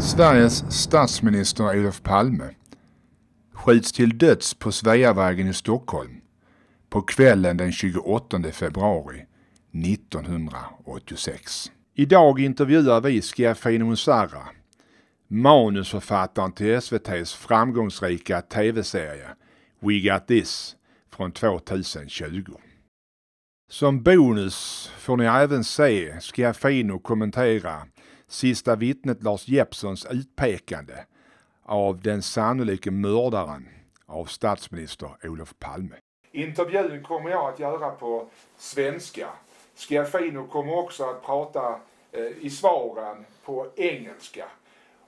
Sveriges statsminister Olof Palme skjuts till döds på Sveavägen i Stockholm på kvällen den 28 februari 1986. Idag intervjuar vi Schiaffino Musarra, manusförfattaren till SVT:s framgångsrika TV-serie We Got This från 2020. Som bonus får ni även se Schiaffino kommentera sista vittnet Lars Jeppssons utpekande av den sannolika mördaren av statsminister Olof Palme. Intervjun kommer jag att göra på svenska. Schiaffino kommer också att prata i svaren på engelska.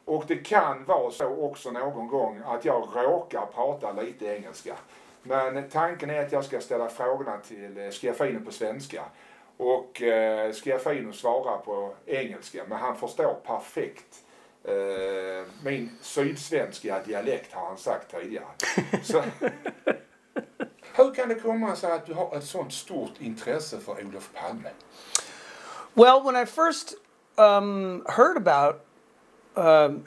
Och det kan vara så också någon gång att jag råkar prata lite engelska. Men tanken är att jag ska ställa frågorna till Schiaffino på svenska. Och Schiaffino svarar på engelska, men han förstår perfekt min sydsvenska dialekt, har han sagt tidigare. Så, hur kan det komma sig att du har ett sånt stort intresse för Olof Palme? Well, when I first heard about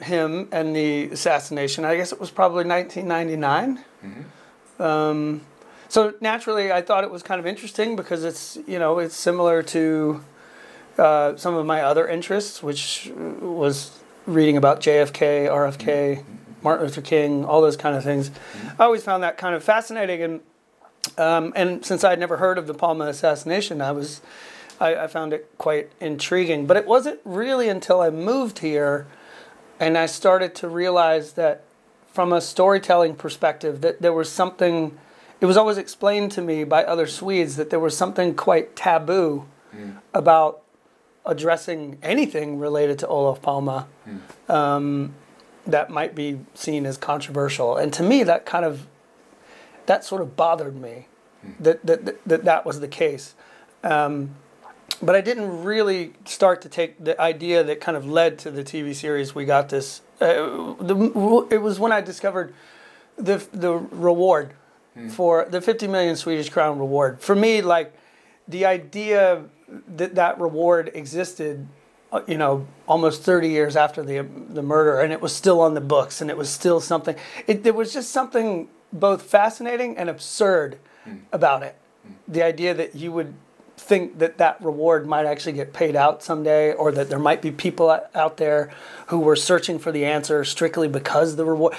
him and the assassination, I guess it was probably 1999. Mm-hmm. So naturally, I thought it was kind of interesting because it's, you know, it's similar to some of my other interests, which was reading about JFK, RFK, Martin Luther King, all those kind of things. I always found that kind of fascinating, and since I'd never heard of the Palme assassination, I found it quite intriguing. But it wasn't really until I moved here and I started to realize that from a storytelling perspective that there was something. It was always explained to me by other Swedes that there was something quite taboo about addressing anything related to Olof Palme that might be seen as controversial. And to me, that sort of bothered me that was the case. But I didn't really start to take the idea that kind of led to the TV series We Got This. It was when I discovered the reward. For the 50 million Swedish crown reward. For me, like, the idea that reward existed, you know, almost 30 years after the murder, and it was still on the books, and it was still something. There was just something both fascinating and absurd about it. The idea that you would think that reward might actually get paid out someday, or that there might be people out there who were searching for the answer strictly because the reward.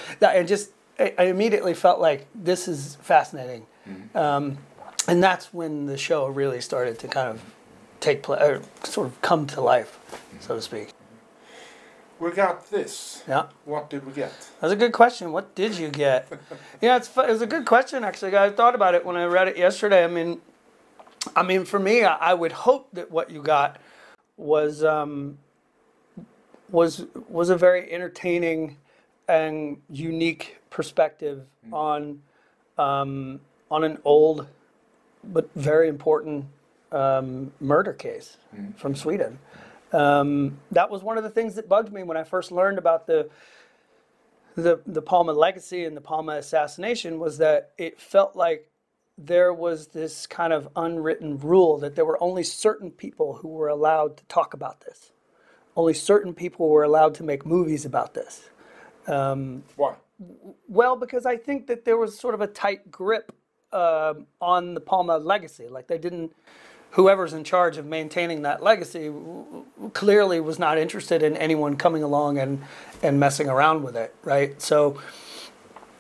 I immediately felt like this is fascinating, and that's when the show really started to kind of take place, or sort of come to life, so to speak. We got this. Yeah. What did we get? That's a good question. What did you get? Yeah, it was a good question, actually. I thought about it when I read it yesterday. I mean, for me, I would hope that what you got was a very entertaining and unique perspective on an old but very important murder case from Sweden. That was one of the things that bugged me when I first learned about the Palme legacy and the Palme assassination, was that it felt like there was this kind of unwritten rule that there were only certain people who were allowed to talk about this. Only certain people were allowed to make movies about this. Why? Well, because I think that there was sort of a tight grip on the Palme legacy. Like, whoever's in charge of maintaining that legacy clearly was not interested in anyone coming along and messing around with it, right? So,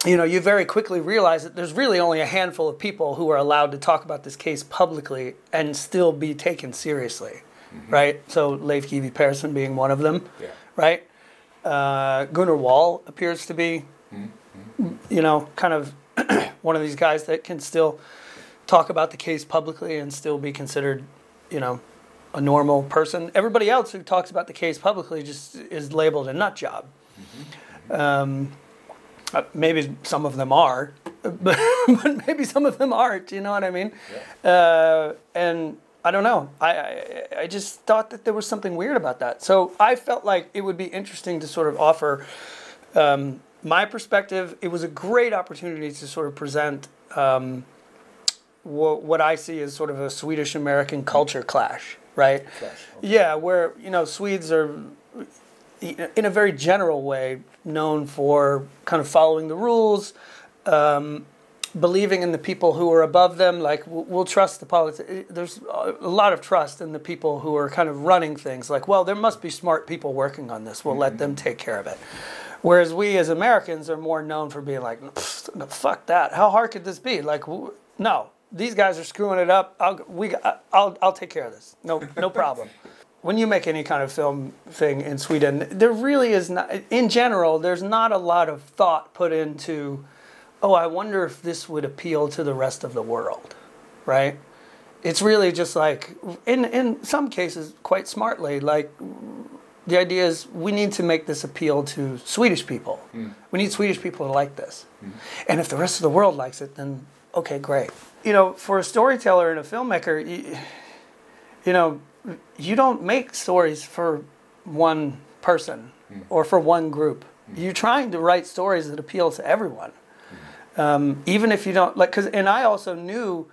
you know, you very quickly realize that there's really only a handful of people who are allowed to talk about this case publicly and still be taken seriously, right? So Leif G.W. Persson being one of them, right? Gunnar Wall appears to be, you know, kind of one of these guys that can still talk about the case publicly and still be considered, you know, a normal person. Everybody else who talks about the case publicly just is labeled a nut job. Maybe some of them are, but maybe some of them aren't, you know what I mean? And I don't know. I just thought that there was something weird about that. So I felt like it would be interesting to sort of offer my perspective. It was a great opportunity to sort of present what I see as sort of a Swedish-American culture clash, right? Okay. Yeah, where, you know, Swedes are, in a very general way, known for kind of following the rules, believing in the people who are above them. Like, we'll trust the politics. There's a lot of trust in the people who are kind of running things. Like, well, there must be smart people working on this. We'll let them take care of it. Whereas we as Americans are more known for being like, fuck that. How hard could this be? Like, no, these guys are screwing it up. I'll take care of this. No problem. When you make any kind of film thing in Sweden, there really is not, in general, there's not a lot of thought put into, oh, I wonder if this would appeal to the rest of the world, right? It's really just like, in some cases, quite smartly, like, the idea is we need to make this appeal to Swedish people. We need Swedish people to like this. And if the rest of the world likes it, then okay, great. You know, for a storyteller and a filmmaker, you know, you don't make stories for one person or for one group. You're trying to write stories that appeal to everyone. Even if you don't, like, and I also knew,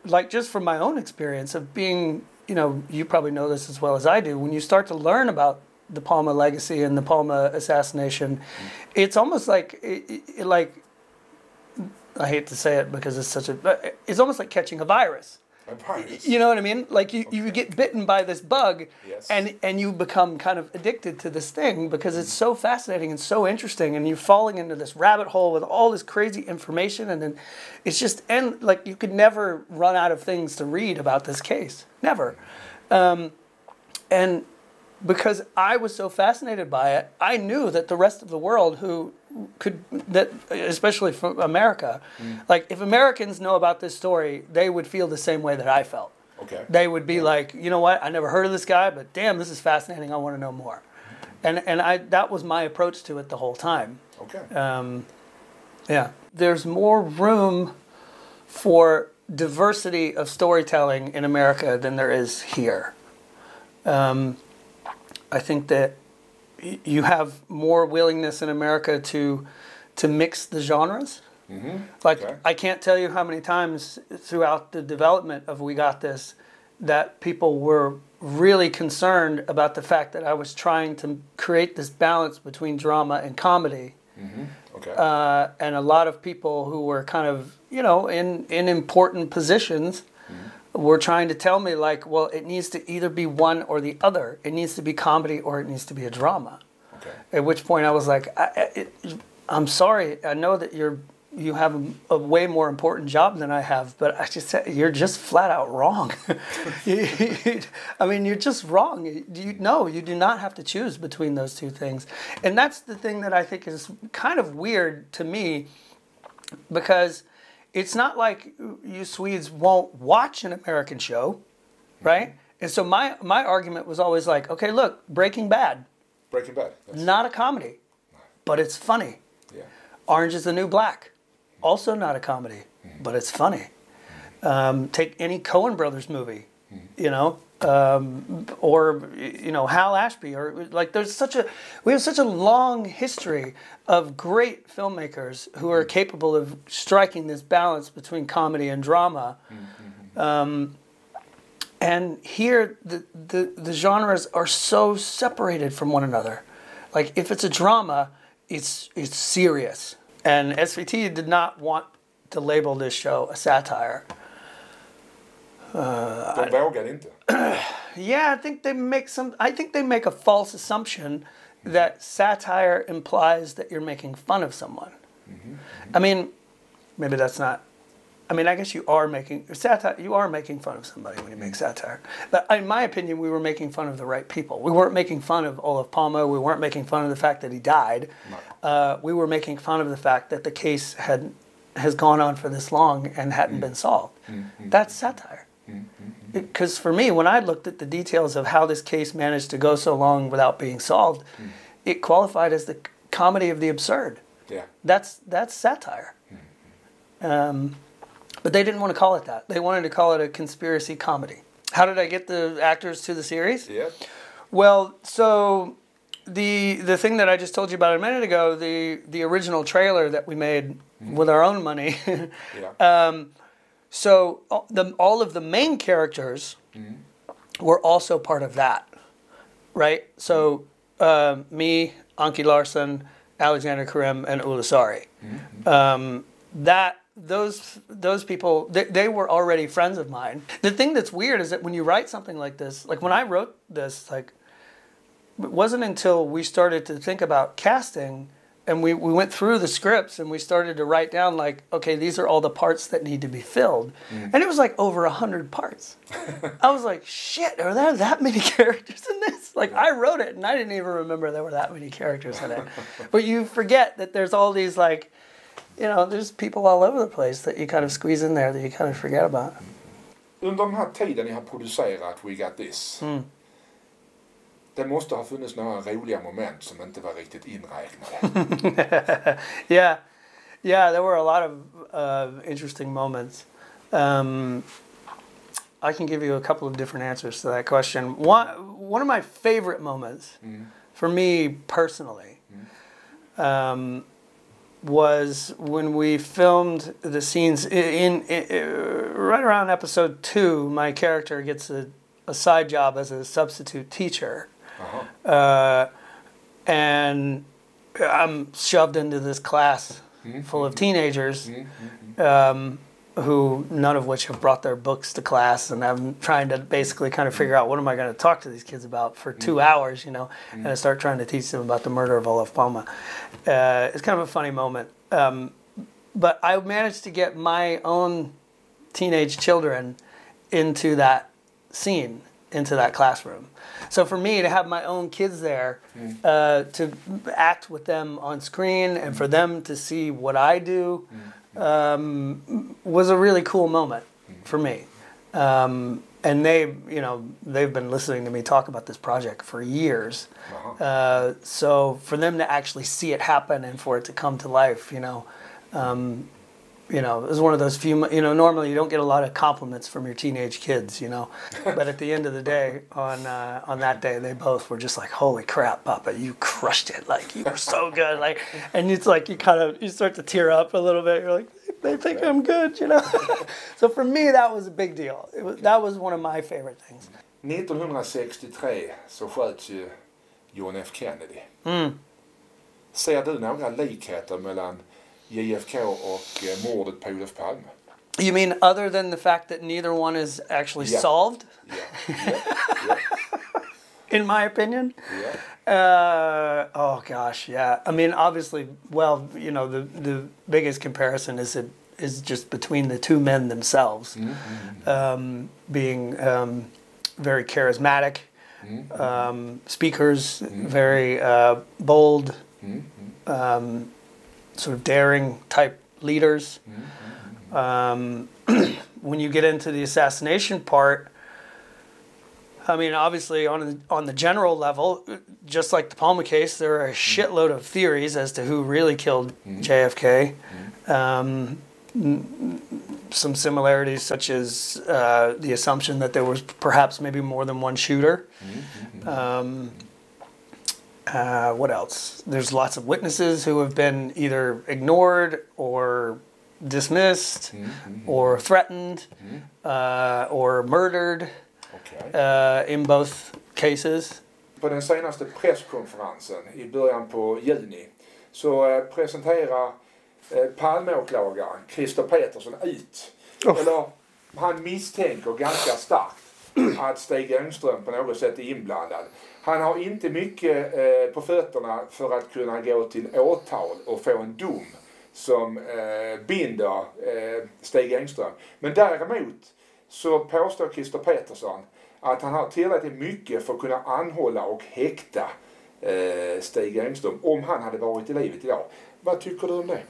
like, just from my own experience of being, you know, you probably know this as well as I do, when you start to learn about the Palme legacy and the Palme assassination, it's almost like, like, I hate to say it because it's almost like catching a virus. A virus. You know what I mean? Like, you get bitten by this bug, yes. and you become kind of addicted to this thing because it's so fascinating and so interesting, and you're falling into this rabbit hole with all this crazy information, and then it's just, and like, you could never run out of things to read about this case. Never. And because I was so fascinated by it, I knew that the rest of the world who could, that especially from America, like, if Americans know about this story, they would feel the same way that I felt. Okay. They would be like, you know what, I never heard of this guy, but damn, this is fascinating, I want to know more. And that was my approach to it the whole time. Okay. Yeah. There's more room for diversity of storytelling in America than there is here. I think that you have more willingness in America to mix the genres. Like, okay. I can't tell you how many times throughout the development of We Got This that people were really concerned about the fact that I was trying to create this balance between drama and comedy. Okay. And a lot of people who were kind of, you know, in important positions were trying to tell me, like, well, it needs to either be one or the other. It needs to be comedy or it needs to be a drama. Okay. At which point I was like, I'm sorry, I know that you have a way more important job than I have, but I just said, you're just flat out wrong. I mean, you're just wrong. You do not have to choose between those two things. And that's the thing that I think is kind of weird to me, because it's not like you Swedes won't watch an American show, right? And so my argument was always like, okay, look, Breaking Bad. Breaking Bad. Yes. Not a comedy, but it's funny. Yeah. Orange is the New Black. Also not a comedy, but it's funny. Take any Coen Brothers movie, you know, or, you know, Hal Ashby, or like, we have such a long history of great filmmakers who are capable of striking this balance between comedy and drama. And here the genres are so separated from one another. Like, if it's a drama, it's serious. And SVT did not want to label this show a satire. De vågar inte. Yeah, I think they make a false assumption that satire implies that you're making fun of someone. I mean, maybe that's not, I mean, I guess you are making fun of somebody when you make satire. But in my opinion, we were making fun of the right people. We weren't making fun of Olof Palme. We weren't making fun of the fact that he died. No. We were making fun of the fact that the case has gone on for this long and hadn't been solved. That's satire. Because for me, when I looked at the details of how this case managed to go so long without being solved, it qualified as the comedy of the absurd. Yeah. That's satire. But they didn't want to call it that. They wanted to call it a conspiracy comedy. How did I get the actors to the series? Yeah. Well, so the thing that I just told you about a minute ago, the original trailer that we made with our own money. So all of the main characters were also part of that, right? So me, Anki Larsson, Alexander Karim, and Ulla Sari. Those people, they were already friends of mine. The thing that's weird is that when you write something like this, like when I wrote this, like it wasn't until we started to think about casting and we went through the scripts and we started to write down like, okay, these are all the parts that need to be filled. And it was like over 100 parts. I was like, shit, are there that many characters in this? Like I wrote it and I didn't even remember there were that many characters in it. But you forget that there's all these like, you know, there's people all over the place that you kind of squeeze in there that you kind of forget about. Under den här tiden ni har producerat We Got This, det måste ha funnits några roliga moment som inte var riktigt inräknade. Yeah, there were a lot of interesting moments. I can give you a couple of different answers to that question. One of my favorite moments, for me personally, was when we filmed the scenes in right around episode 2. My character gets a side job as a substitute teacher. And I'm shoved into this class full of teenagers who none of which have brought their books to class, and I'm trying to basically kind of figure out what am I going to talk to these kids about for 2 hours, you know, and I start trying to teach them about the murder of Olof Palmes. It's kind of a funny moment. But I managed to get my own teenage children into that scene, into that classroom. So for me to have my own kids there, to act with them on screen and for them to see what I do, was a really cool moment for me. And they've been listening to me talk about this project for years. So for them to actually see it happen and for it to come to life, it was one of those few, normally you don't get a lot of compliments from your teenage kids, but at the end of the day, on that day, they both were just like, holy crap, Papa, you crushed it. Like, you were so good. Like, and it's like, you start to tear up a little bit. You're like, they think I'm good, So for me, that was a big deal. That was one of my favorite things. 1963 så sköts ju John F. Kennedy. Ser du några likheter mellan JFK och mordet på Olof Palme? You mean other than the fact that neither one is actually solved? Yeah. In my opinion? Oh gosh, yeah. I mean, obviously, well, the biggest comparison is just between the two men themselves, being very charismatic speakers, very bold, sort of daring type leaders. When you get into the assassination part, I mean, obviously on the general level, just like the Palme case, there are a shitload of theories as to who really killed JFK. Some similarities such as the assumption that there was perhaps maybe more than one shooter. What else? There's lots of witnesses who have been either ignored or dismissed or threatened or murdered in both cases. På den senaste presskonferensen i början på juni så presenterar Palmeåklagaren Christer Petersson ut. Eller han misstänker ganska starkt att Stig Engström på något sätt är inblandad. Han har inte mycket på fötterna för att kunna gå till åtal och få en dom som binder Stig Engström. Men däremot så påstår Christer Petersson att han har tillräckligt mycket för att kunna anhålla och häkta Stig Engström om han hade varit i livet idag. Vad tycker du om det?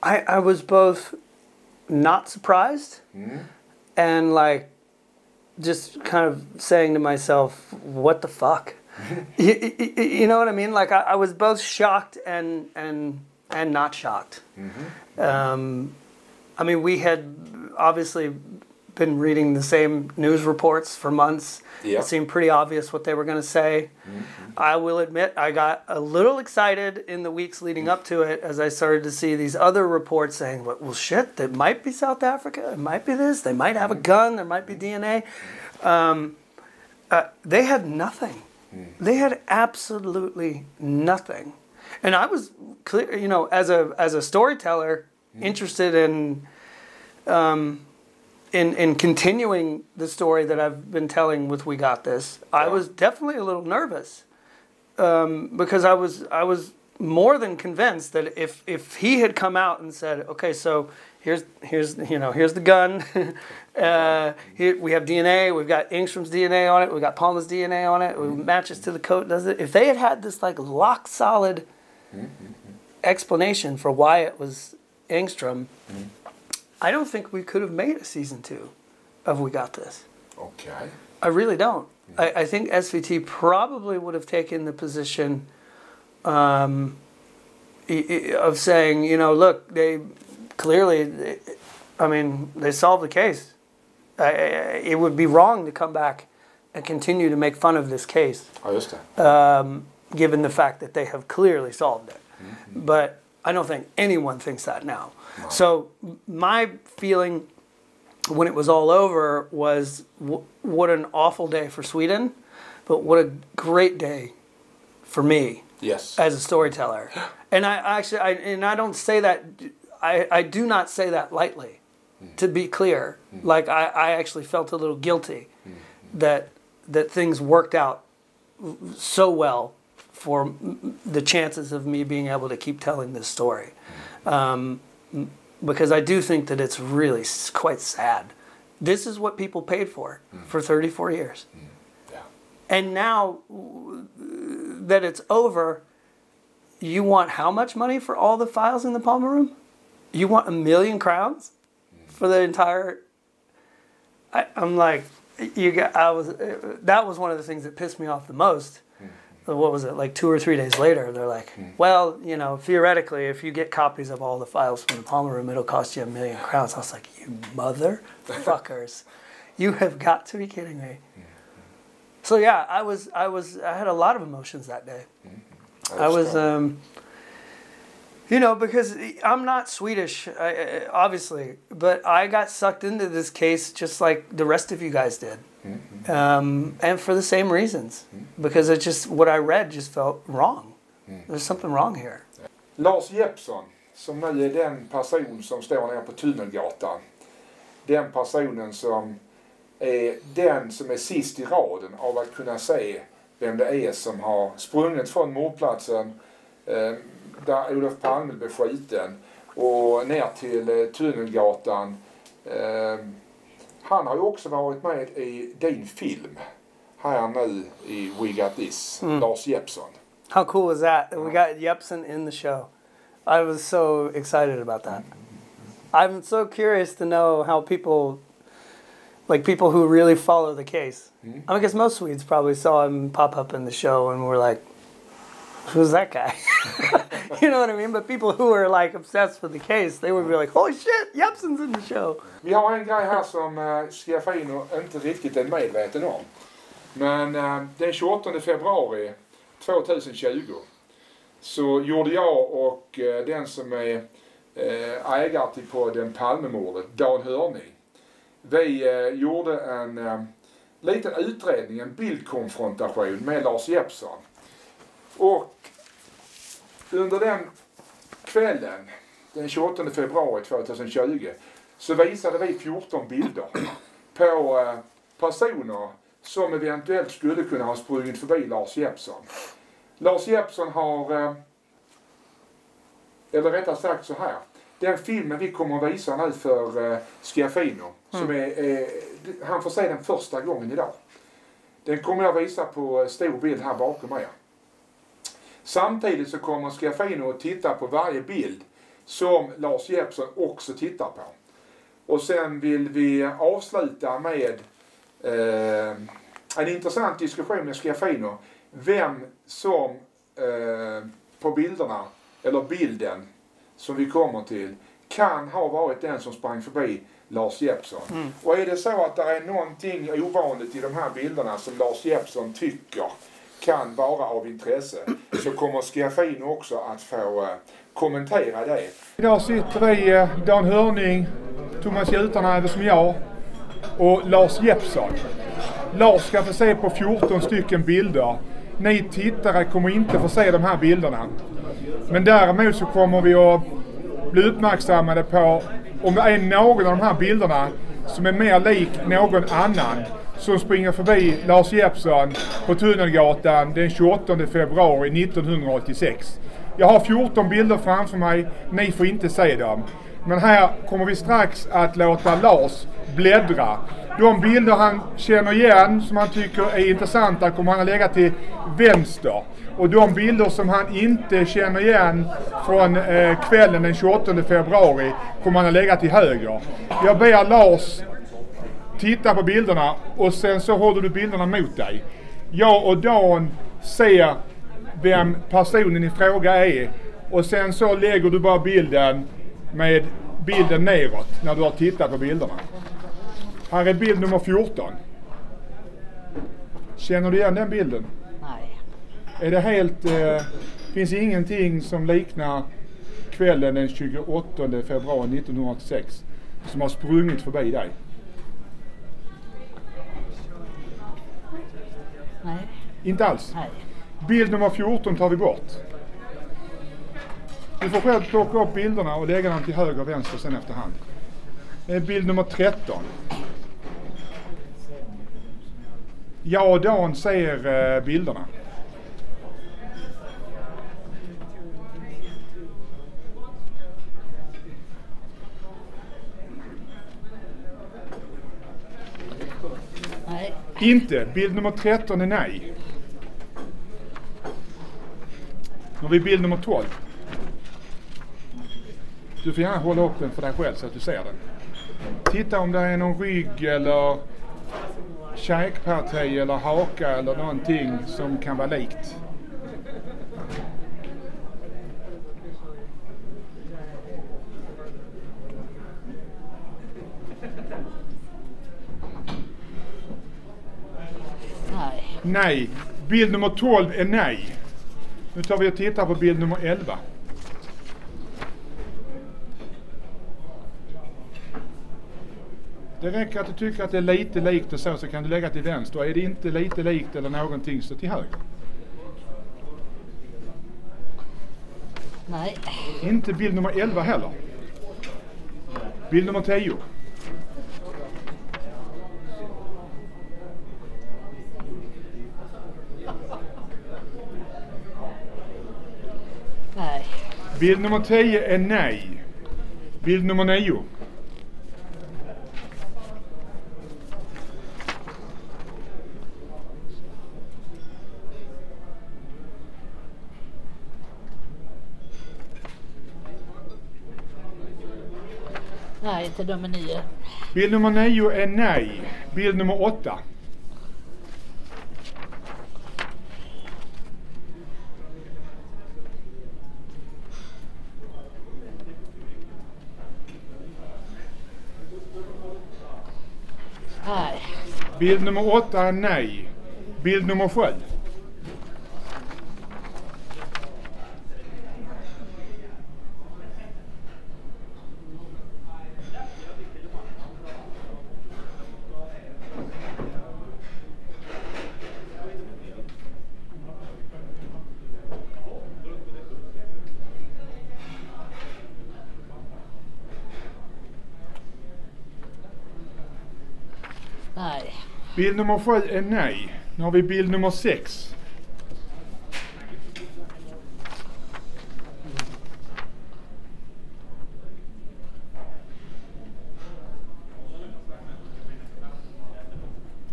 I was both not surprised and like just kind of saying to myself, what the fuck? You know what I mean? Like I was both shocked and not shocked. I mean, we had obviously been reading the same news reports for months. It seemed pretty obvious what they were going to say. I will admit I got a little excited in the weeks leading up to it as I started to see these other reports saying, well, shit, it might be South Africa, it might be this, they might have a gun, there might be DNA. they had nothing. They had absolutely nothing. And I was clear, you know, as a storyteller, interested in continuing the story that I've been telling with We Got This. I was definitely a little nervous because I was more than convinced that if he had come out and said, okay, so here's the gun, here we have DNA, we've got Engstrom's DNA on it, we've got Palmes' DNA on it, it matches to the coat, does it? If they had this like lock solid explanation for why it was Engstrom, I don't think we could have made a season 2 of We Got This. Okay. I really don't. I think SVT probably would have taken the position of saying, you know, look, they clearly, I mean, they solved the case. It would be wrong to come back and continue to make fun of this case. Ja, just det. Given the fact that they have clearly solved it. But I don't think anyone thinks that now. No. So my feeling when it was all over was what an awful day for Sweden, but what a great day for me. Yes. As a storyteller. And I don't say that, I do not say that lightly, to be clear. Like I actually felt a little guilty that things worked out so well for the chances of me being able to keep telling this story. Because I do think that it's really quite sad. This is what people paid for 34 years. Yeah. And now that it's over, you want how much money for all the files in the Palmer room? You want 1 million crowns for the entire... I'm like, that was one of the things that pissed me off the most. What was it, like 2 or 3 days later, they're like, well, you know, theoretically, if you get copies of all the files from the Palmer room, it'll cost you 1 million crowns. I was like, you motherfuckers. You have got to be kidding me. So yeah, I had a lot of emotions that day. I was, you know, because I'm not Swedish, obviously, but I got sucked into this case just like the rest of you guys did. And for the same reasons. Because it just, what I read just felt wrong. There's something wrong here. Lars Jeppsson, som nu är den person som står nere på Tunnelgatan. Den personen som är sist i raden av att kunna se vem det är som har sprungit från mordplatsen där Olof Palme blev skjuten och ner till Tunnelgatan. Han har ju också varit med i din film här nu i We Got This, Lars Jeppsson. How cool was that? We got Jeppsson in the show. I was so excited about that. I'm so curious to know how people who really follow the case. I guess most Swedes probably saw him pop up in the show and were like, who's that guy? You know what I mean? But people who are like obsessed with the case, they would be like, holy shit, Jeppsson's in the show. Vi har en grej här som Schiaffino inte riktigt är medveten om. Men den 28 februari 2020 så gjorde jag och den som är ägare till Podden Palmemordet, Dan Hörning. Vi gjorde en liten utredning, en bildkonfrontation med Lars Jeppsson. Och under den kvällen, den 28 februari 2020, så visade vi 14 bilder på personer som eventuellt skulle kunna ha sprungit förbi Lars Jeppsson. Lars Jeppsson har, eller rättare sagt så här, den filmen vi kommer att visa nu för Schiaffino, som han får se den första gången idag. Den kommer jag visa på stor bild här bakom mig. Samtidigt så kommer Schiaffino att titta på varje bild som Lars Jeppsson också tittar på. Och sen vill vi avsluta med en intressant diskussion med Schiaffino. Vem som på bilderna, eller bilden som vi kommer till, kan ha varit den som sprang förbi Lars Jeppsson. Och är det så att det är någonting ovanligt i de här bilderna som Lars Jeppsson tycker kan vara av intresse, så kommer Schiaffino också att få kommentera det. Idag sitter vi Dan Hörning, Thomas Gjutarenäfve som jag och Lars Jeppsson. Lars ska få se på 14 stycken bilder. Ni tittare kommer inte få se de här bilderna. Men däremot så kommer vi att bli uppmärksammade på om det är någon av de här bilderna som är mer lik någon annan som springer förbi Lars Jeppsson på Tunnelgatan den 28 februari 1986. Jag har 14 bilder framför mig, ni får inte se dem. Men här kommer vi strax att låta Lars bläddra. De bilder han känner igen som han tycker är intressanta kommer han att lägga till vänster. Och de bilder som han inte känner igen från kvällen den 28 februari kommer han att lägga till höger. Jag ber Lars titta på bilderna och sen så håller du bilderna mot dig. Jag och Dan ser vem personen i fråga är och sen så lägger du bara bilden med bilden neråt när du har tittat på bilderna. Här är bild nummer 14. Känner du igen den bilden? Nej. Är det helt... finns ingenting som liknar kvällen den 28 februari 1986 som har sprungit förbi dig? Nej. Inte alls? Nej. Bild nummer 14 tar vi bort. Du får själv plocka upp bilderna och lägga dem till höger och vänster sen efterhand. Det är bild nummer 13. Jag och Dan ser bilderna. Nej. Inte. Bild nummer 13 är nej. Nu har vi bild nummer 12. Du får gärna hålla upp den för dig själv så att du ser den. Titta om det är någon rygg eller käkparti eller haka eller någonting som kan vara likt. Nej. Nej. Bild nummer 12 är nej. Nu tar vi och tittar på bild nummer 11. Det räcker att du tycker att det är lite likt och så kan du lägga till vänster. Är det inte lite likt eller någonting så till höger. Nej. Inte bild nummer 11 heller. Bild nummer 10. Nej. Bild nummer 10 är nej. Bild nummer 9. Nej, inte nummer 9. Bild nummer 9 är nej. Bild nummer 8. Nej. Bild nummer 8 är nej. Bild nummer 7. Nej. Bild nummer 7 är nej. Nu har vi bild nummer 6.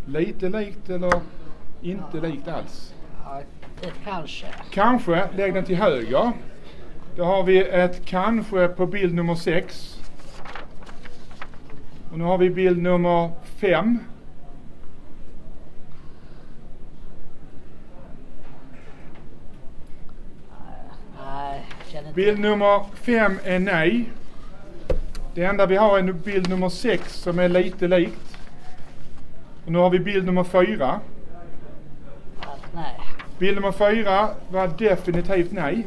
Lite likt eller inte likt alls? Ja, det kanske. Kanske, lägg den till höger. Då har vi ett kanske på bild nummer 6. Och nu har vi bild nummer 5. Nej, känner inte. Bild nummer 5 är nej. Det enda vi har är bild nummer 6 som är lite likt. Och nu har vi bild nummer 4. Nej. Bild nummer 4 var definitivt nej.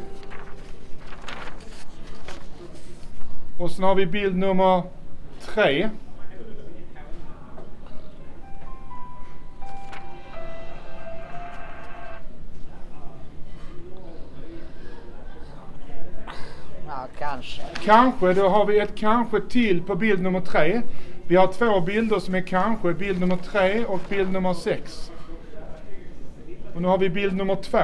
Och sen har vi bild nummer 3. Ja, kanske. Kanske, då har vi ett kanske till på bild nummer 3. Vi har 2 bilder som är kanske, bild nummer 3 och bild nummer 6. Och nu har vi bild nummer 2.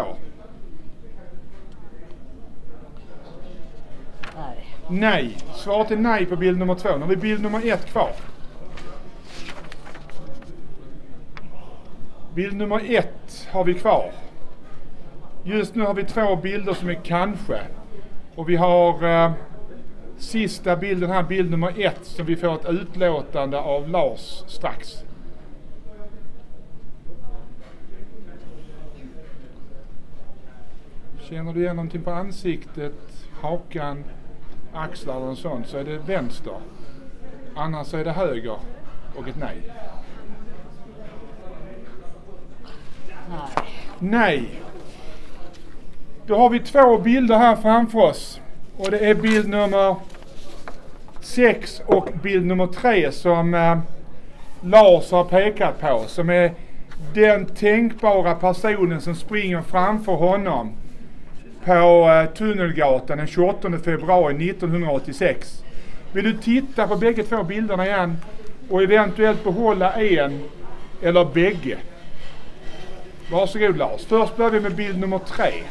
Nej. Nej, svaret är nej på bild nummer 2. Nu har vi bild nummer 1 kvar. Bild nummer 1 har vi kvar. Just nu har vi 2 bilder som är kanske. Och vi har sista bilden här, bild nummer 1, som vi får ett utlåtande av Lars strax. Känner du igen någonting på ansiktet, hakan, axlar och sånt, så är det vänster. Annars är det höger och ett nej. Nej. Nej. Då har vi 2 bilder här framför oss. Och det är bild nummer 6 och bild nummer 3 som Lars har pekat på. Som är den tänkbara personen som springer framför honom på Tunnelgatan den 28 februari 1986. Vill du titta på bägge 2 bilderna igen och eventuellt behålla en eller bägge? Varsågod Lars. Först börjar vi med bild nummer 3.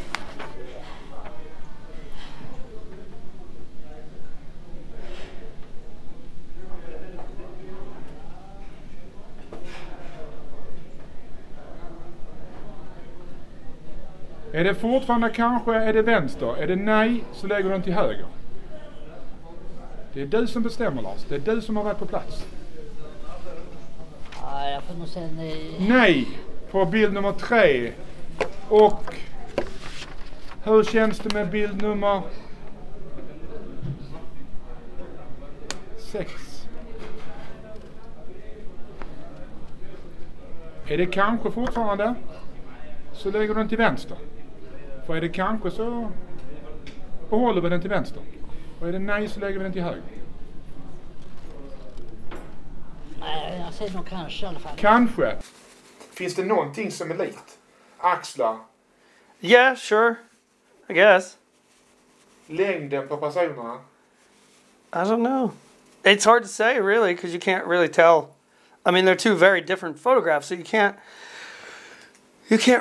Är det fortfarande kanske, är det vänster? Är det nej, så lägger du den till höger. Det är du som bestämmer Lars. Det är du som har varit på plats. Ja, jag får nog säga nej. Nej på bild nummer 3. Och hur känns det med bild nummer 6? Är det kanske fortfarande, så lägger du den till vänster. För är det kanske, så behåller vi den till vänster. Och är det nej, så lägger vi den till höger. Nej, jag säger nog kanske i alla fall. Kanske. Finns det någonting som är likt? Axlar, Yeah, sure. I guess. längden på personerna. I don't know. It's hard to say, really, because you can't really tell. I mean, they're 2 very different photographs, so you can't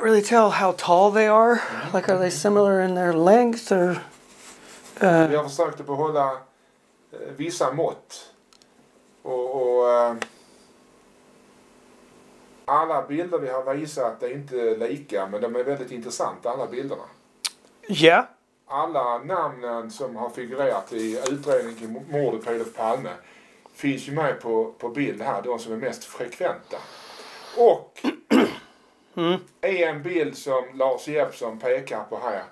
really tell how tall they are. Like, are they similar in their length or? Vi har försökt att behålla vissa mått. Och alla bilder vi har visat är inte lika, men de är väldigt intressanta, alla bilderna. Yeah. Alla namnen som har figurerat i utredningen kring mordet på Olof Palme finns ju med på bild här, de som är mest frekventa. Och en bild som Lars Jeppsson pekar på här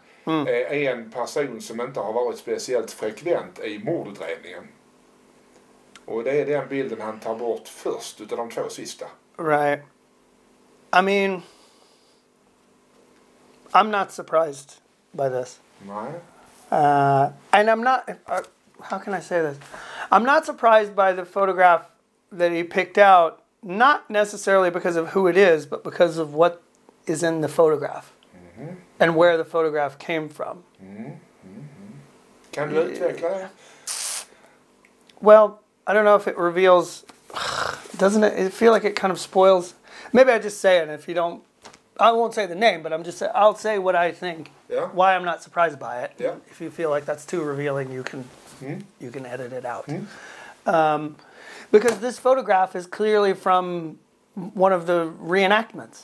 är en person som inte har varit speciellt frekvent i mordutredningen. Och det är den bilden han tar bort först utav de 2 sista. Right. I mean, I'm not surprised by this. Nej. And I'm not, how can I say this? I'm not surprised by the photograph that he picked out, not necessarily because of who it is, but because of what is in the photograph and where the photograph came from. Kan du utveckla det? Well, I don't know if it reveals, doesn't it feel like it kind of spoils? Maybe I just say it, and if you don't, I won't say the name, but I'll say what I think, why I'm not surprised by it. Yeah. If you feel like that's too revealing, you can edit it out. Because this photograph is clearly from one of the reenactments.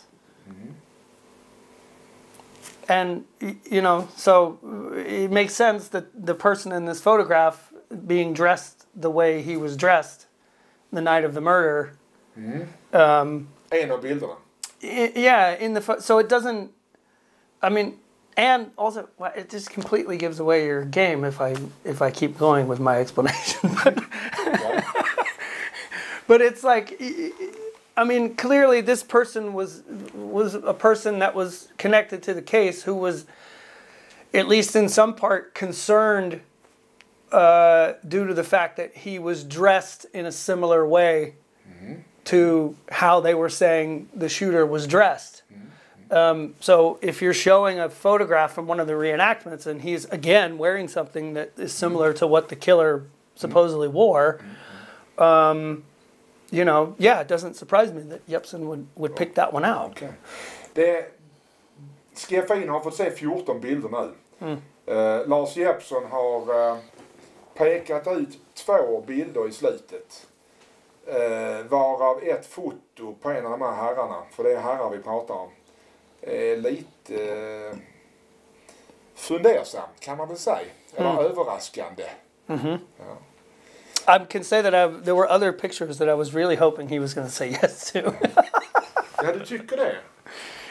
And, you know, so it makes sense that the person in this photograph being dressed the way he was dressed the night of the murder. En av bilderna. Yeah, so it doesn't, I mean, and also it just completely gives away your game if I keep going with my explanation. But it's like, I mean, clearly this person was a person that was connected to the case, who was, at least in some part, concerned due to the fact that he was dressed in a similar way to how they were saying the shooter was dressed. So if you're showing a photograph from one of the reenactments and he's again wearing something that is similar to what the killer supposedly wore, you know, yeah, it doesn't surprise me that Jeppsson would pick that one out. Okay. Schiaffino har fått se 14 bilder nu. Lars Jeppsson har pekat ut 2 bilder i slutet. Varav ett foto på en av de här herrarna, för det är herrar vi pratar om, lite fundersamt kan man väl säga. Eller överraskande. Ja. I can say that there were other pictures that I was really hoping he was going to say yes to. Ja, du tycker det?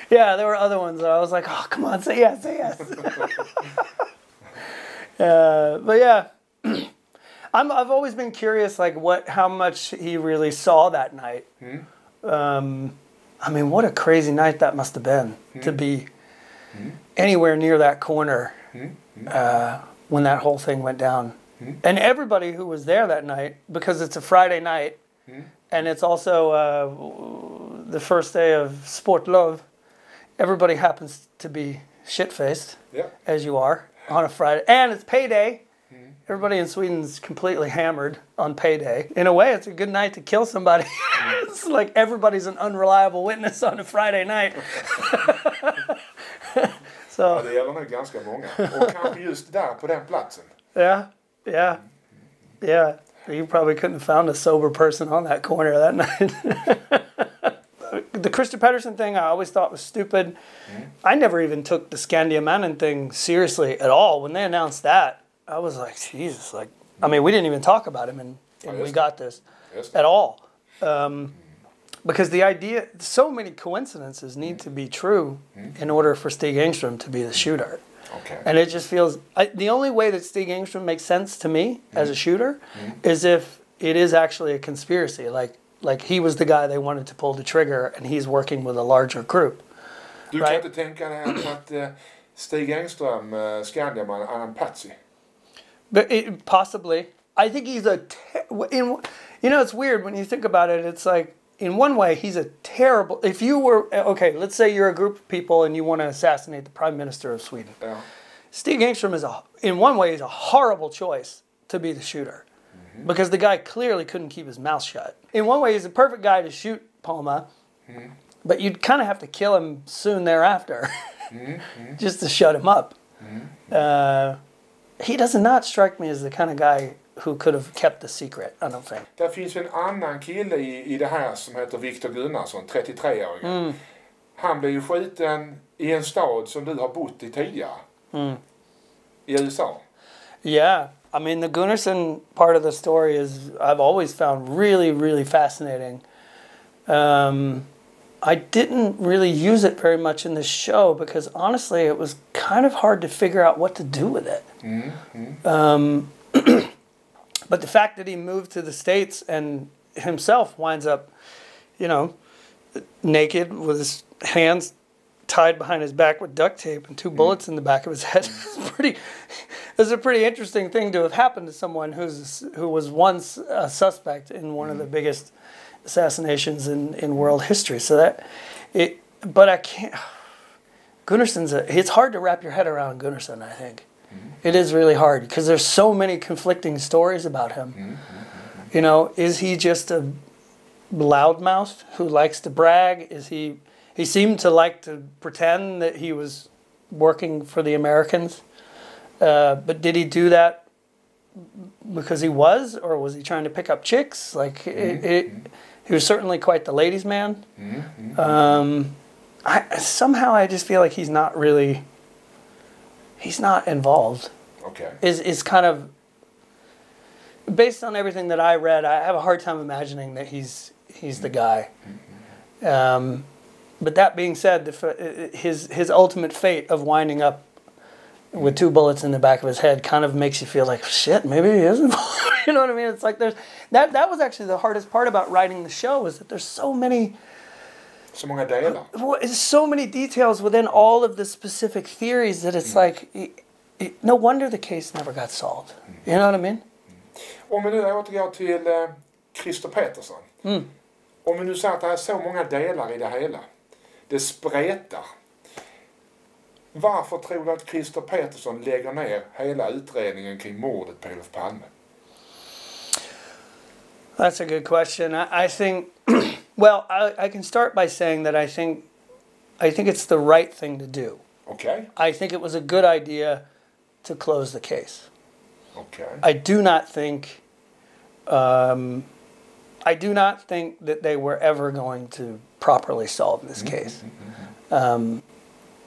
Yeah, there were other ones that I was like, oh, come on, say yes, say yes. But yeah, I've always been curious, like how much he really saw that night. I mean, what a crazy night that must have been to be anywhere near that corner when that whole thing went down. And everybody who was there that night, because it's a Friday night, and it's also the first day of sportlov, everybody happens to be shit-faced, as you are, on a Friday. And it's payday. Everybody in Sweden's completely hammered on payday. In a way, it's a good night to kill somebody. It's like everybody's an unreliable witness on a Friday night. So, ja, det gäller nog ganska många. Och kanske just där på den platsen. Yeah. You probably couldn't have found a sober person on that corner that night. The Christer Pettersson thing I always thought was stupid. I never even took the Skandiamannen thing seriously at all. When they announced that, I was like, Jesus, like, I mean, we didn't even talk about him and We Got This at all. Because the idea, so many coincidences need to be true in order for Stig Engström to be the shooter. Okay. And it just feels, the only way that Stig Engström makes sense to me as a shooter is if it is actually a conspiracy. Like he was the guy they wanted to pull the trigger and he's working with a larger group. Du kan inte tänka dig att Stig Engström, Skandiaman, är en patsy? But possibly. I think he's you know, it's weird when you think about it. It's like, in one way, he's a terrible... If you were... Okay, let's say you're a group of people and you want to assassinate the Prime Minister of Sweden. Yeah. Stig Engström is, in one way, is a horrible choice to be the shooter. Because the guy clearly couldn't keep his mouth shut. In one way, he's a perfect guy to shoot Palme. But you'd kind of have to kill him soon thereafter. Just to shut him up. He does not strike me as the kind of guy who could have kept the secret, I don't think. Det finns en annan kille i det här som heter Viktor Gunnarsson, 33-åringen. Han blev ju skjuten i en stad som du har bott i tidigare. I USA. Yeah, I mean the Gunnarsson part of the story is I've always found really, really fascinating. I didn't really use it very much in this show because honestly it was kind of hard to figure out what to do with it. But the fact that he moved to the States and himself winds up, you know, naked with his hands tied behind his back with duct tape and 2 bullets in the back of his head. It's a pretty interesting thing to have happened to someone who was once a suspect in one of the biggest assassinations in world history. So but I can't. Gunnarsson's it's hard to wrap your head around Gunnarsson, I think. It is really hard because there's so many conflicting stories about him. You know, is he just a loudmouth who likes to brag? He seemed to like to pretend that he was working for the Americans. But did he do that because he was, or was he trying to pick up chicks? Like he was certainly quite the ladies' man. Somehow I just feel like he's not involved. Okay. Is kind of based on everything that I read. I have a hard time imagining that he's the guy. But that being said, his ultimate fate of winding up with 2 bullets in the back of his head kind of makes you feel like shit. Maybe he is involved. You know what I mean? It's like that was actually the hardest part about writing the show is that there's so many. Så många delar. So many details within all of the specific theories that it's like, no wonder the case never got solved. You know what I mean? Om vi nu återgår till Christer Pettersson. Om vi nu säger att det är så många delar i det hela. Det spretar. Varför tror du att Christer Petersson lägger ner hela utredningen kring mordet på Olof Palme? That's a good question. I think, well, I can start by saying that I think it's the right thing to do. Okay. I think it was a good idea to close the case. Okay. I do not think that they were ever going to properly solve this case.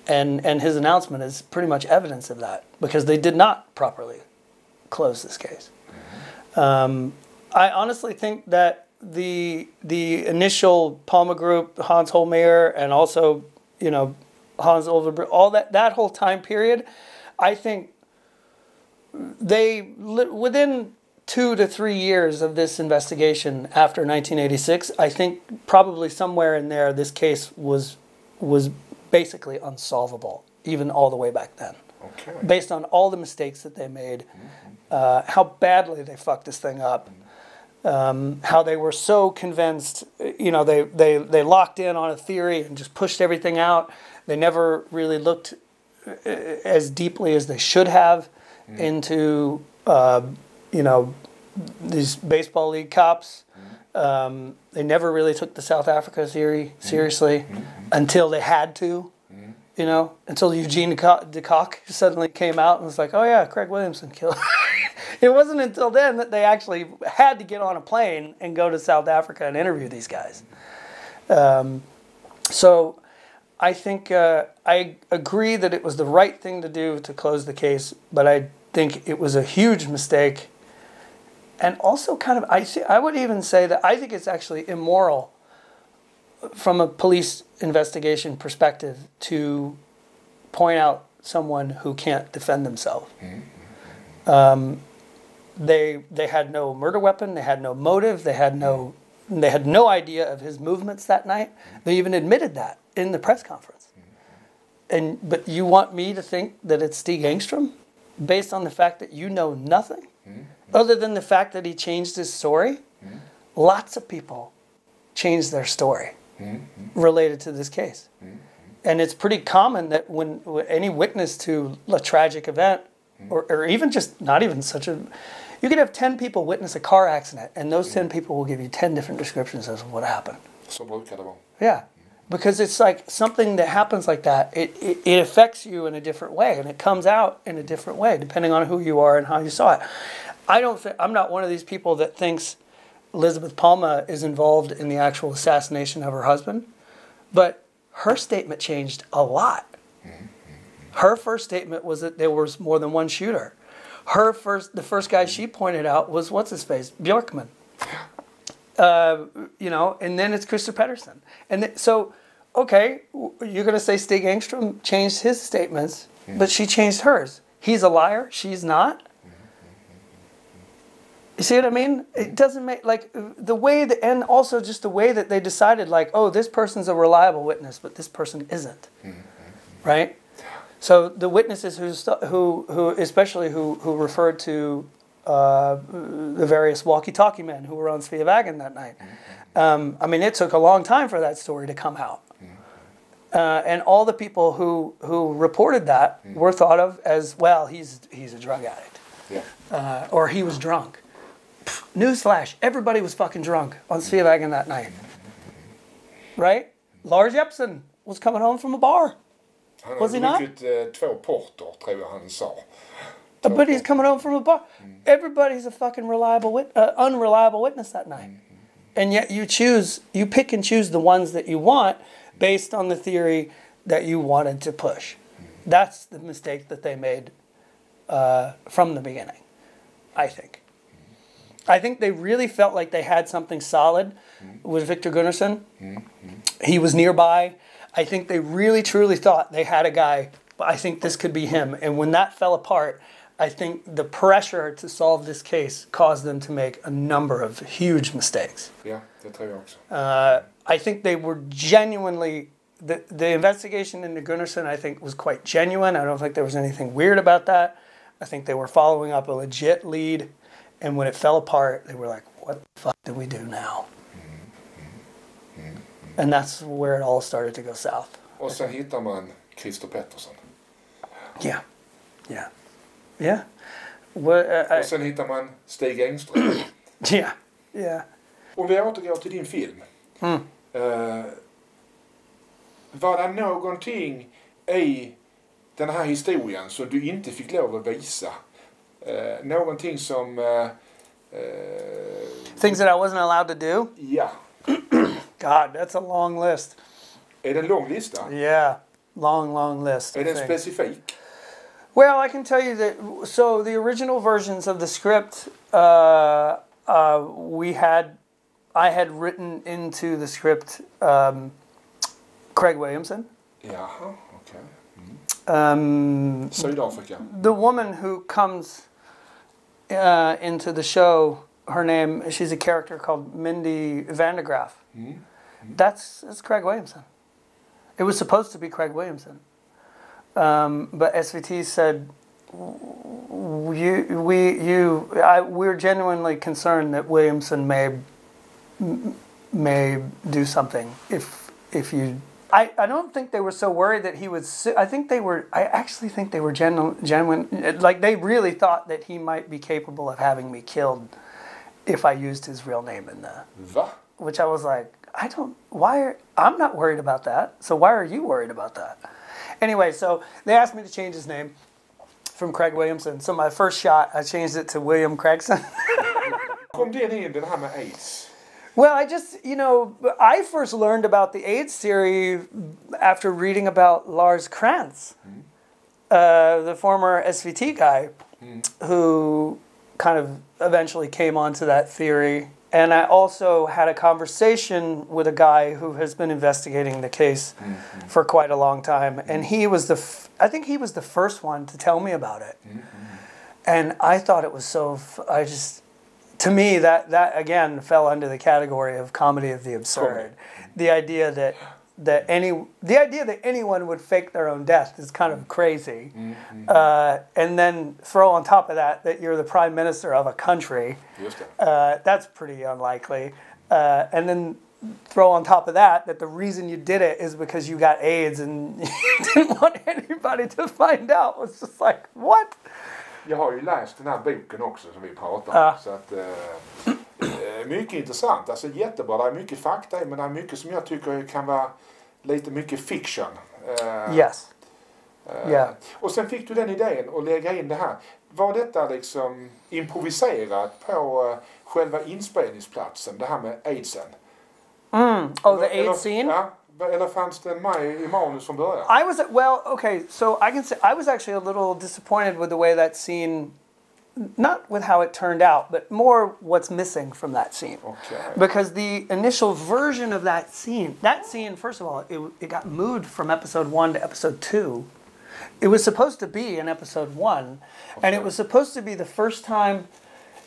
And his announcement is pretty much evidence of that, because they did not properly close this case. I honestly think that the initial Palme group, Hans Holmeyer, and also, you know, Hans Olverbrück, all that whole time period, I think they, within 2 to 3 years of this investigation after 1986, I think probably somewhere in there this case was basically unsolvable, even all the way back then. Okay. Based on all the mistakes that they made, how badly they fucked this thing up, how they were so convinced, you know, they locked in on a theory and just pushed everything out. They never really looked as deeply as they should have into, you know, these baseball league cops. They never really took the South Africa theory seriously until they had to, you know, until Eugene de Kock suddenly came out and was like, oh yeah, Craig Williamson killed. It wasn't until then that they actually had to get on a plane and go to South Africa and interview these guys. So I think I agree that it was the right thing to do to close the case, but I think it was a huge mistake. And also kind of, I would even say that I think it's actually immoral from a police investigation perspective to point out someone who can't defend themselves. They had no murder weapon, they had no motive, they had no idea of his movements that night. They even admitted that in the press conference. But you want me to think that it's Stig Engström based on the fact that you know nothing? Other than the fact that he changed his story? Lots of people changed their story related to this case. And it's pretty common that when any witness to a tragic event, or even just not even such a... You could have 10 people witness a car accident, and those 10 people will give you 10 different descriptions of what happened. Så brukar det vara. Yeah. Because it's like something that happens like that, it affects you in a different way, and it comes out in a different way, depending on who you are and how you saw it. I'm not one of these people that thinks Elizabeth Palme is involved in the actual assassination of her husband, but her statement changed a lot. Her first statement was that there was more than one shooter. The first guy she pointed out was, what's his face, Björkman. You know, and then it's Christer Pettersson. And so, okay, you're going to say Stig Engström changed his statements, but she changed hers. He's a liar, she's not. You see what I mean? It doesn't make, like, the way that, and also just the way that they decided, like, oh, this person's a reliable witness, but this person isn't. Right? So the witnesses who especially who referred to the various walkie-talkie men who were on Sveavägen that night. I mean, it took a long time for that story to come out. And all the people who reported that were thought of as, well, he's a drug addict. Yeah. Or he was drunk. Newsflash, everybody was fucking drunk on Sveavägen that night. Right? Lars Jeppsson was coming home from a bar. Was he not? Två porter, tror jag han sa. But he's coming home from a bar. Everybody's a fucking unreliable witness that night. And yet you pick and choose the ones that you want based on the theory that you wanted to push. That's the mistake that they made from the beginning, I think. I think they really felt like they had something solid with Victor Gunnarsson. He was nearby. I think they really truly thought they had a guy, but I think this could be him. And when that fell apart, I think the pressure to solve this case caused them to make a number of huge mistakes. Yeah, det tror jag också. I think they were genuinely, the investigation into Gunnarsson, I think, was quite genuine. I don't think there was anything weird about that. I think they were following up a legit lead. And when it fell apart, they were like, what the fuck do we do now? And that's where it all started to go south. Och sen hittar man Christer Pettersson. Yeah. Yeah. Yeah. What, Och sen hittar man Stig Engström. yeah. Yeah. Om vi återgår till din film. Var det någonting i den här historien som du inte fick lov att visa? Någonting som... Things that I wasn't allowed to do? Ja. God, that's a long list. Är det en lång lista? Yeah. Long list. Är den specifik? Well, I can tell you that. So the original versions of the script, I had written into the script Craig Williamson. Jaha, okej. Sydafrika. The woman who comes into the show, her name, she's a character called Mindy Vandegraff. That's Craig Williamson. It was supposed to be Craig Williamson. But SVT said, we're genuinely concerned that Williamson may do something if you. I don't think they were so worried that he would. I actually think they were genuine. Like they really thought that he might be capable of having me killed if I used his real name in the. Which I was like, I'm not worried about that. So why are you worried about that? Anyway, so they asked me to change his name from Craig Williamson. So my first shot, I changed it to William Craigson. Kom det in den här med AIDS? Well, I first learned about the AIDS theory after reading about Lars Krantz, the former SVT guy, who kind of eventually came onto that theory. And I also had a conversation with a guy who has been investigating the case for quite a long time. And he was I think he was the first one to tell me about it. And I thought it was to me, that again fell under the category of comedy of the absurd. The idea that anyone would fake their own death is kind of crazy. And then throw on top of that you're the prime minister of a country. That's pretty unlikely. And then throw on top of that the reason you did it is because you got AIDS and you didn't want anybody to find out. It was just like, what? Jag har ju läst den här boken också som vi pratar om. Så att, mycket intressant. Alltså jättebra. Det är mycket fakta men det är mycket som jag tycker kan vara lite mycket fiction. Yes. Och sen fick du den idén att lägga in det här. Var detta liksom improviserat på själva inspelningsplatsen? Det här med AIDSen? The AIDS scene? Ja. Eller fanns det med i manus från början? So I can say I was actually a little disappointed with the way that scene, not with how it turned out, but more what's missing from that scene. Okay. Because the initial version of that scene, first of all, it got moved from episode 1 to episode 2. It was supposed to be in episode 1, and it was supposed to be the first time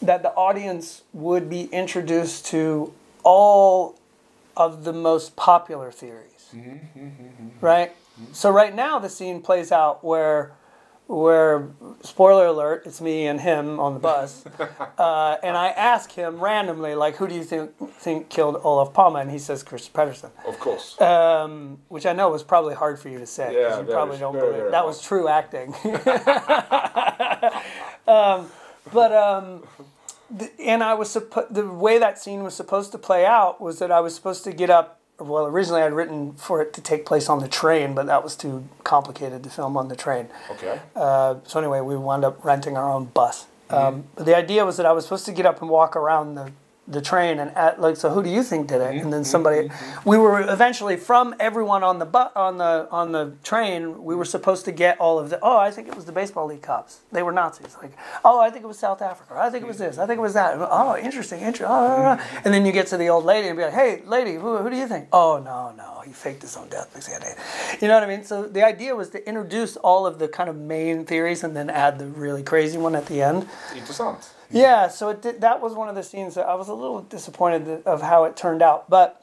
that the audience would be introduced to all of the most popular theories, right? So right now the scene plays out where spoiler alert, it's me and him on the bus, and I ask him randomly, like, who do you think killed Olof Palmes? And he says Chris Pedersen. Of course. Which I know was probably hard for you to say. Yeah, you probably don't believe very that was true acting. And the way that scene was supposed to play out was that I was supposed to get up. Well, originally I'd written for it to take place on the train, but that was too complicated to film on the train. Okay. So anyway, we wound up renting our own bus. But the idea was that I was supposed to get up and walk around the train and so who do you think did it? And then we were eventually from everyone on the train. We were supposed to get all of I think it was the baseball league cops. They were Nazis. Like, I think it was South Africa. I think it was this. I think it was that. Oh, interesting. And then you get to the old lady and be like, hey, lady, who do you think? Oh, no, he faked his own death. You know what I mean? So the idea was to introduce all of the kind of main theories and then add the really crazy one at the end. Intressant. Yeah, so that was one of the scenes that I was a little disappointed of how it turned out, but...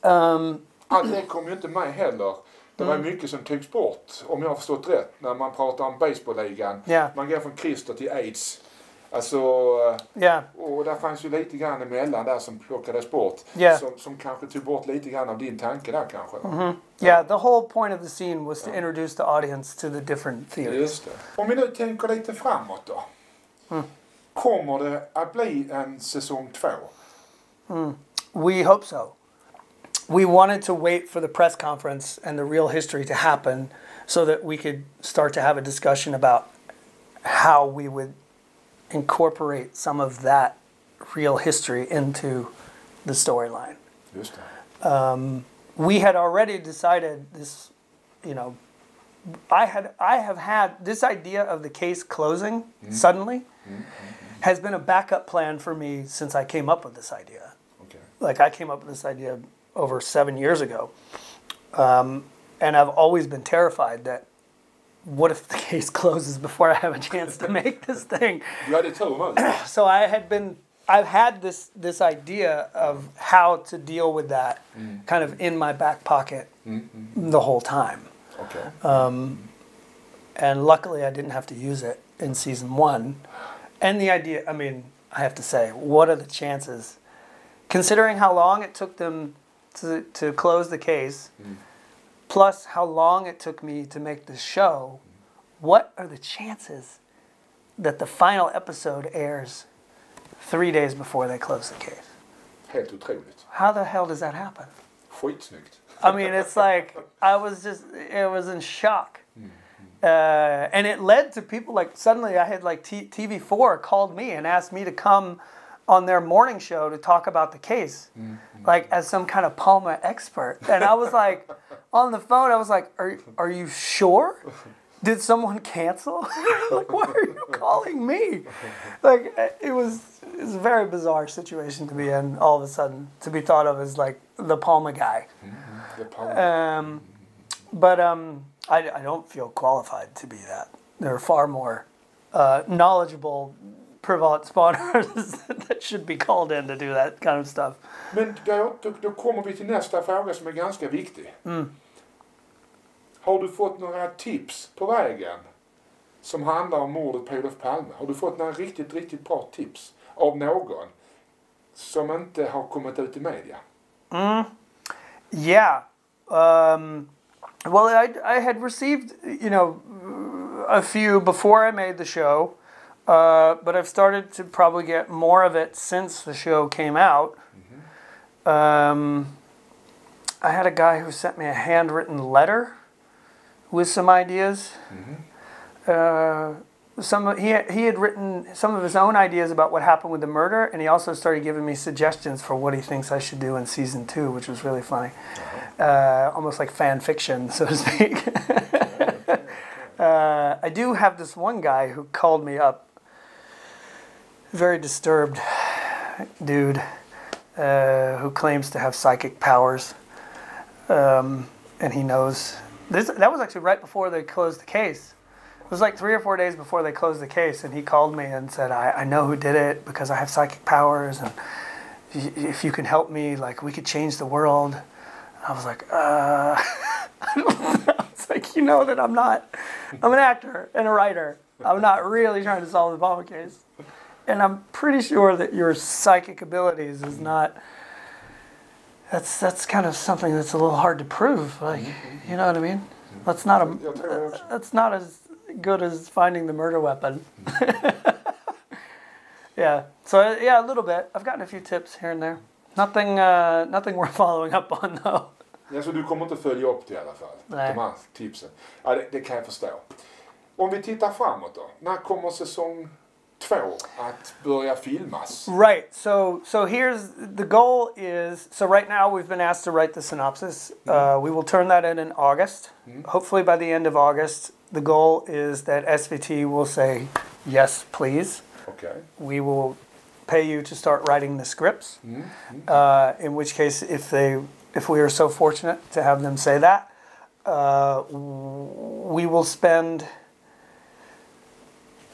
det kom ju inte med heller. Det var mycket som togs bort, om jag har förstått rätt, när man pratar om baseballligan. Yeah. Man går från Christer till AIDS. Alltså, Yeah. och där fanns ju lite grann emellan där som plockades bort. Yeah. Som kanske tog bort lite grann av din tanke där kanske. Yeah, the whole point of the scene was to introduce the audience to the different theories. Just det. Om vi nu tänker lite framåt då. Kommer det att bli en säsong 2? We hope so. We wanted to wait for the press conference and the real history to happen so that we could start to have a discussion about how we would incorporate some of that real history into the storyline. Just det. We had already decided this, you know, I have had this idea of the case closing suddenly has been a backup plan for me since I came up with this idea. Okay. Like I came up with this idea over 7 years ago. And I've always been terrified that what if the case closes before I have a chance to make this thing? Du hade tur nu. So I've had this idea of how to deal with that kind of in my back pocket the whole time. Okay. And luckily I didn't have to use it in season 1. And the idea, I mean, I have to say, what are the chances? Considering how long it took them to close the case, plus how long it took me to make the show, what are the chances that the final episode airs 3 days before they close the case? Helt otroligt. How the hell does that happen? Skitsnyggt. I mean, it's like, it was in shock. And it led to people like, suddenly I had like TV4 called me and asked me to come on their morning show to talk about the case, like as some kind of Palma expert. And I was like, on the phone, I was like, are you sure? Did someone cancel? Like, why are you calling me? Like, it was a very bizarre situation to be in all of a sudden, to be thought of as like the Palma guy. The Palma. But I don't feel qualified to be that. There are far more knowledgeable privat spawners that should be called in to do that kind of stuff. Men då kommer vi till nästa fråga som är ganska viktig. Har du fått några tips på vägen som handlar om mordet på Olof Palme? Har du fått några riktigt, riktigt bra tips av någon som inte har kommit ut i media? Yeah. Well, I had received, you know, a few before I made the show, but I've started to probably get more of it since the show came out. I had a guy who sent me a handwritten letter with some ideas. He had written some of his own ideas about what happened with the murder, and he also started giving me suggestions for what he thinks I should do in season 2, which was really funny. Almost like fan fiction, so to speak. I do have this one guy who called me up, very disturbed dude, who claims to have psychic powers, and he knows this. That was actually right before they closed the case. It was like 3 or 4 days before they closed the case, and he called me and said, I know who did it because I have psychic powers, and if you can help me, like, we could change the world. I was like, I don't know. It's like, you know that I'm an actor and a writer. I'm not really trying to solve the Palme case. And I'm pretty sure that your psychic abilities is not, that's kind of something that's a little hard to prove. Like, you know what I mean? That's not as good as finding the murder weapon. Yeah. So yeah, a little bit. I've gotten a few tips here and there. Nothing worth following up on though. Ja, så du kommer inte följa upp det i alla fall? Nej. De här tipsen. Ja, det kan jag förstå. Om vi tittar framåt då. När kommer säsong 2 att börja filmas? Right. So here's the goal is, so right now we've been asked to write the synopsis. We will turn that in August. Hopefully by the end of August. The goal is that SVT will say, yes, please. Okay. We will pay you to start writing the scripts. In which case, if we are so fortunate to have them say that, we will spend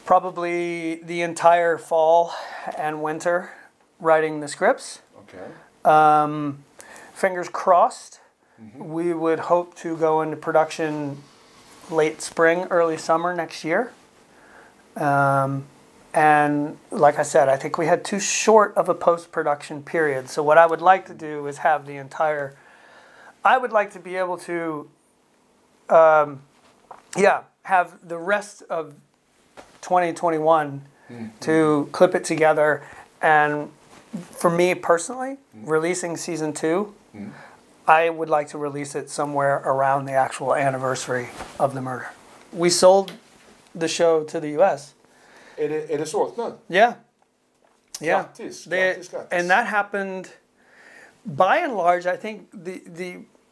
probably the entire fall and winter writing the scripts. Okay. Fingers crossed. We would hope to go into production late spring, early summer next year. And like I said, I think we had too short of a post-production period. So what I would like to do is have the entire... I would like to be able to, have the rest of 2021 to clip it together. And for me personally, releasing season 2, I would like to release it somewhere around the actual anniversary of the murder. We sold the show to the US. Är det sålt nu? Yeah. Yeah. Grattis. And that happened, by and large, I think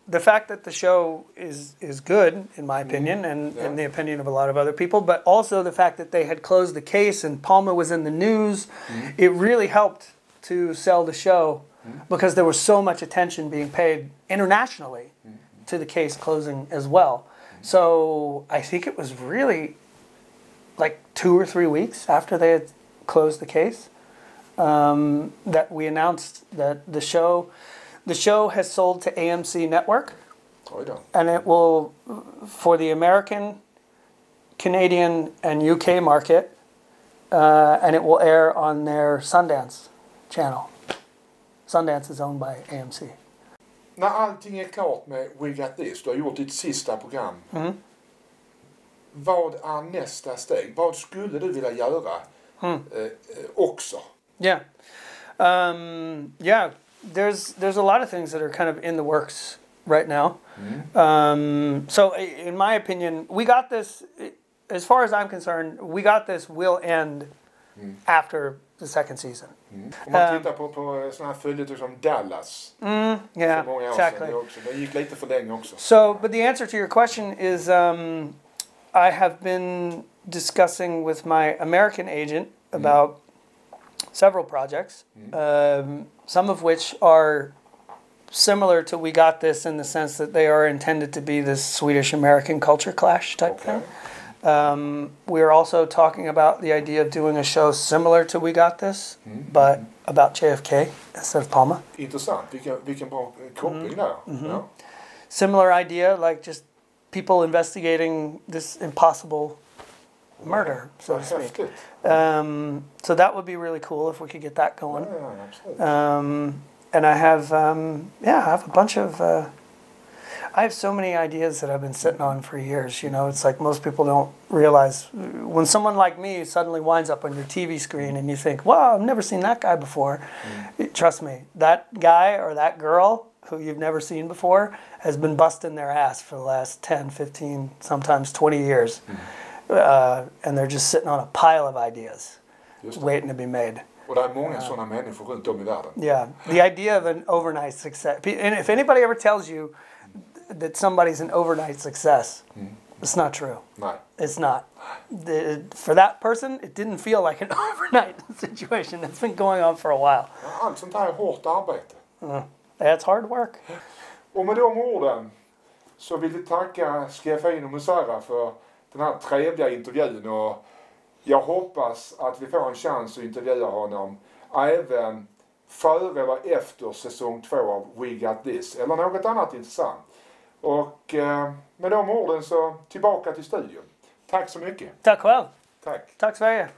the fact that the show is good, in my opinion, and in the opinion of a lot of other people, but also the fact that they had closed the case and Palme was in the news, it really helped to sell the show because there was so much attention being paid internationally to the case closing as well. So I think it was really like 2 or 3 weeks after they had closed the case that we announced that the show has sold to AMC Network, and it will, for the American, Canadian, and UK market, and it will air on their Sundance channel. Sundance is owned by AMC. När allting är klart med We Got This, du har gjort ditt sista program. Vad är nästa steg? Vad skulle du vilja göra också? Yeah. There's a lot of things that are kind of in the works right now. So in my opinion, We Got This, as far as I'm concerned, We Got This will end after the second season. Om man tittar på såna här följetong som Dallas. Yeah, många år exactly. sedan också. Det gick lite för länge också. So, but the answer to your question is I have been discussing with my American agent about several projects, some of which are similar to We Got This in the sense that they are intended to be this Swedish-American culture clash type thing. We're also talking about the idea of doing a show similar to We Got This, but about JFK instead of Palme. Intressant. Vilken bra koppling där. Ja. Similar idea, like just people investigating this impossible murder, so to speak. So that would be really cool if we could get that going. And I have, I have a bunch of, I have so many ideas that I've been sitting on for years. You know, it's like most people don't realize when someone like me suddenly winds up on your TV screen and you think, wow, I've never seen that guy before. Trust me, that guy or that girl who you've never seen before has been busting their ass for the last 10, 15, sometimes 20 years. And they're just sitting on a pile of ideas waiting to be made. Och det är många sådana människor runt om i världen. Yeah, the idea of an overnight success. And if anybody ever tells you that somebody's an overnight success, it's not true. Nej. It's not. For that person, it didn't feel like an overnight situation. It's been going on for a while. Allt sånt här är hårt arbete. That's hard work. Och med de orden så vill vi tacka Schiaffino Musarra för den här trevliga intervjun, och jag hoppas att vi får en chans att intervjua honom även före eller efter säsong 2 av We Got This eller något annat intressant. Och med de orden så tillbaka till studion. Tack så mycket. Tack själv. Tack. Tack Sverige.